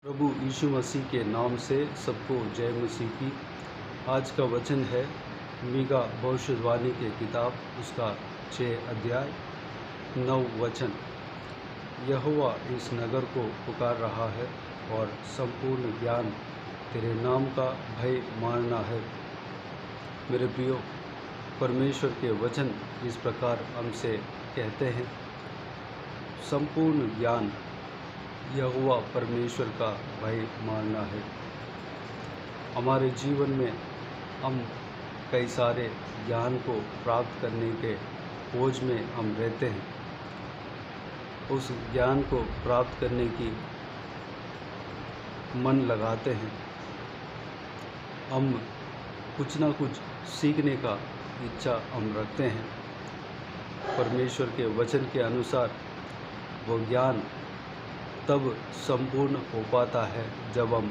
प्रभु यीशु मसीह के नाम से सबको जय मसीह की। आज का वचन है मीका भविष्यवाणी के किताब उसका 6 अध्याय 9 वचन। यहोवा इस नगर को पुकार रहा है और संपूर्ण ज्ञान तेरे नाम का भय मानना है। मेरे प्रियो, परमेश्वर के वचन इस प्रकार हमसे कहते हैं, संपूर्ण ज्ञान यहोवा परमेश्वर का भय मानना है। हमारे जीवन में हम कई सारे ज्ञान को प्राप्त करने के खोज में हम रहते हैं। उस ज्ञान को प्राप्त करने की मन लगाते हैं। हम कुछ ना कुछ सीखने का इच्छा हम रखते हैं। परमेश्वर के वचन के अनुसार वो ज्ञान तब संपूर्ण हो पाता है जब हम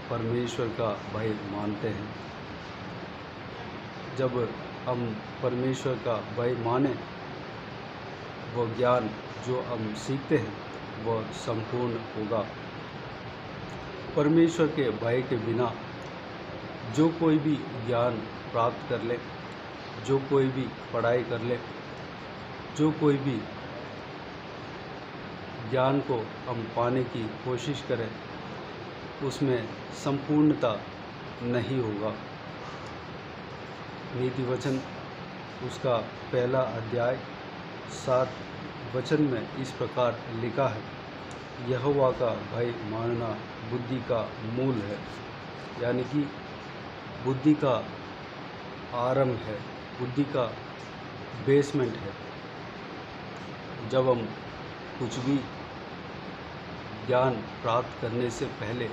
परमेश्वर का भय मानते हैं। जब हम परमेश्वर का भय माने, वो ज्ञान जो हम सीखते हैं वह संपूर्ण होगा। परमेश्वर के भय के बिना जो कोई भी ज्ञान प्राप्त कर ले, जो कोई भी पढ़ाई कर ले, जो कोई भी ज्ञान को हम पाने की कोशिश करें, उसमें संपूर्णता नहीं होगा। नीति वचन उसका 1 अध्याय 7 वचन में इस प्रकार लिखा है, यहोवा का भय मानना बुद्धि का मूल है। यानी कि बुद्धि का आरंभ है, बुद्धि का बेसमेंट है। जब हम कुछ भी ज्ञान प्राप्त करने से पहले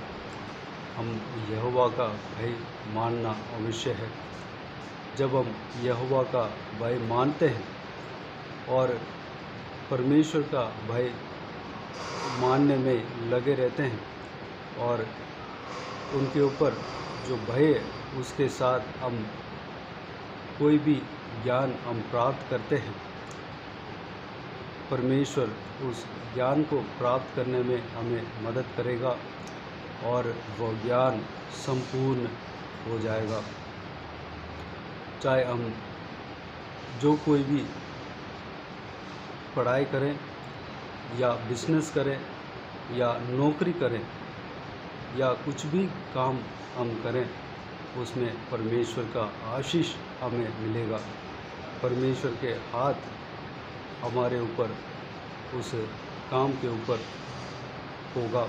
हम यहोवा का भय मानना अवश्य है। जब हम यहोवा का भय मानते हैं और परमेश्वर का भय मानने में लगे रहते हैं और उनके ऊपर जो भय है उसके साथ हम कोई भी ज्ञान हम प्राप्त करते हैं, परमेश्वर उस ज्ञान को प्राप्त करने में हमें मदद करेगा और वह ज्ञान संपूर्ण हो जाएगा। चाहे हम जो कोई भी पढ़ाई करें या बिजनेस करें या नौकरी करें या कुछ भी काम हम करें, उसमें परमेश्वर का आशीष हमें मिलेगा। परमेश्वर के हाथ हमारे ऊपर उस काम के ऊपर होगा।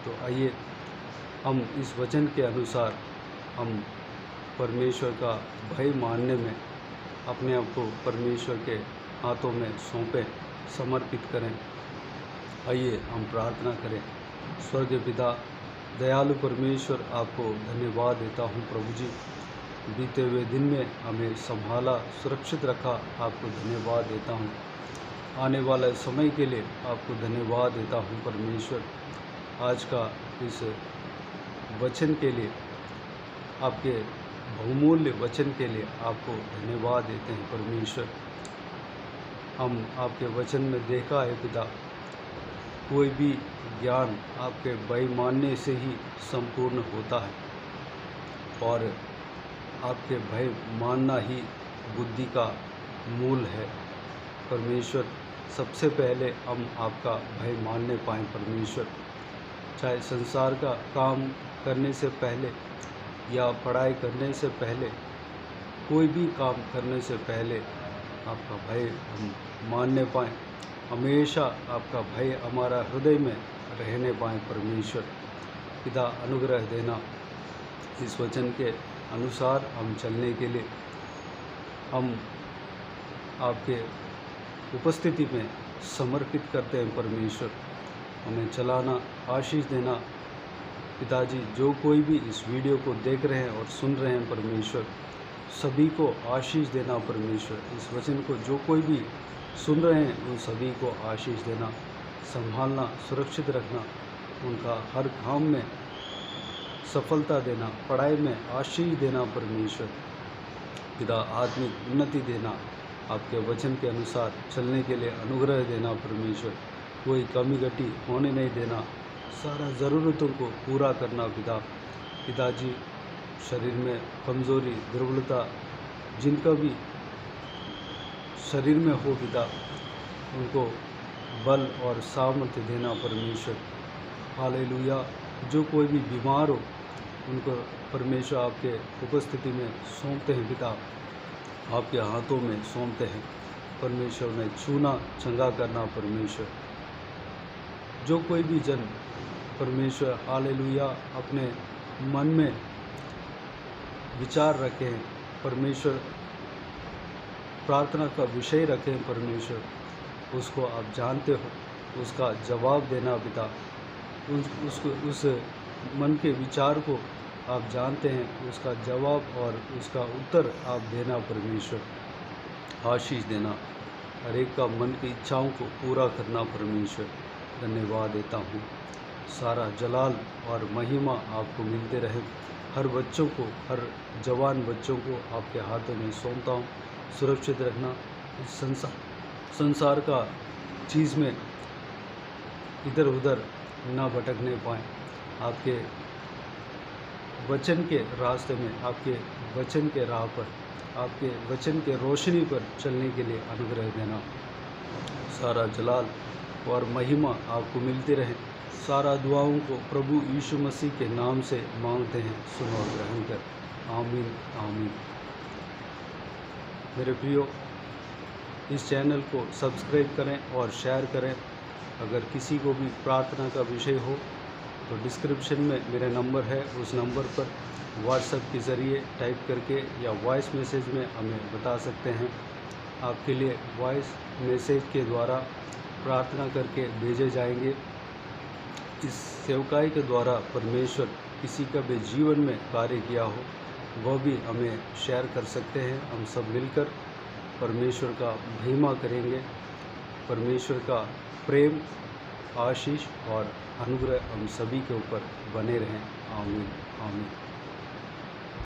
तो आइए हम इस वचन के अनुसार हम परमेश्वर का भय मानने में अपने आप को परमेश्वर के हाथों में सौंपें, समर्पित करें। आइए हम प्रार्थना करें। स्वर्गीय पिता, दयालु परमेश्वर, आपको धन्यवाद देता हूँ प्रभु जी। बीते हुए दिन में हमें संभाला, सुरक्षित रखा, आपको धन्यवाद देता हूँ। आने वाले समय के लिए आपको धन्यवाद देता हूँ परमेश्वर। आज का इस वचन के लिए, आपके बहुमूल्य वचन के लिए आपको धन्यवाद देते हैं परमेश्वर। हम आपके वचन में देखा है पिता, कोई भी ज्ञान आपके भय मानने से ही संपूर्ण होता है और आपके भय मानना ही बुद्धि का मूल है। परमेश्वर, सबसे पहले हम आपका भय मानने पाएँ परमेश्वर। चाहे संसार का काम करने से पहले या पढ़ाई करने से पहले, कोई भी काम करने से पहले आपका भय हम मानने पाएँ। हमेशा आपका भय हमारा हृदय में रहने पाएँ परमेश्वर। पिता, अनुग्रह देना, इस वचन के अनुसार हम चलने के लिए हम आपके उपस्थिति में समर्पित करते हैं परमेश्वर। हमें चलाना, आशीष देना। पिताजी, जो कोई भी इस वीडियो को देख रहे हैं और सुन रहे हैं परमेश्वर, सभी को आशीष देना परमेश्वर। इस वचन को जो कोई भी सुन रहे हैं उन सभी को आशीष देना, संभालना, सुरक्षित रखना, उनका हर काम में सफलता देना, पढ़ाई में आशीष देना परमेश्वर। पिता, आत्मिक उन्नति देना, आपके वचन के अनुसार चलने के लिए अनुग्रह देना परमेश्वर। कोई कमी घटी होने नहीं देना। सारा ज़रूरतों को पूरा करना पिताजी शरीर में कमज़ोरी दुर्बलता जिनका भी शरीर में हो पिता, उनको बल और सामर्थ्य देना परमेश्वर। हालेलुया। जो कोई भी बीमार हो उनको परमेश्वर आपके उपस्थिति में सौंपते हैं पिता, आपके हाथों में सौंपते हैं परमेश्वर। ने छूना चंगा करना परमेश्वर। जो कोई भी जन परमेश्वर हालेलुया अपने मन में विचार रखे हैं परमेश्वर, प्रार्थना का विषय रखें परमेश्वर, उसको आप जानते हो, उसका जवाब देना पिता। उस मन के विचार को आप जानते हैं, उसका जवाब और उसका उत्तर आप देना परमेश्वर। आशीष देना, हर एक का मन की इच्छाओं को पूरा करना परमेश्वर। धन्यवाद देता हूँ। सारा जलाल और महिमा आपको मिलते रहे। हर बच्चों को, हर जवान बच्चों को आपके हाथों में सौंपता हूँ। सुरक्षित रखना, इस संसार का चीज़ में इधर उधर ना भटकने पाएँ। आपके वचन के रास्ते में, आपके वचन के राह पर, आपके वचन के रोशनी पर चलने के लिए अनुग्रह देना। सारा जलाल और महिमा आपको मिलती रहे। सारा दुआओं को प्रभु यीशु मसीह के नाम से मांगते हैं, सुनो और ग्रहण कर। आमीन आमीन। मेरे प्रियो, इस चैनल को सब्सक्राइब करें और शेयर करें। अगर किसी को भी प्रार्थना का विषय हो तो डिस्क्रिप्शन में मेरा नंबर है, उस नंबर पर व्हाट्सएप के ज़रिए टाइप करके या वॉइस मैसेज में हमें बता सकते हैं। आपके लिए वॉइस मैसेज के द्वारा प्रार्थना करके भेजे जाएंगे। इस सेवकाई के द्वारा परमेश्वर किसी का भी जीवन में कार्य किया हो वह भी हमें शेयर कर सकते हैं। हम सब मिलकर परमेश्वर का महिमा करेंगे। परमेश्वर का प्रेम, आशीष और अनुग्रह हम सभी के ऊपर बने रहें। आमीन आमीन।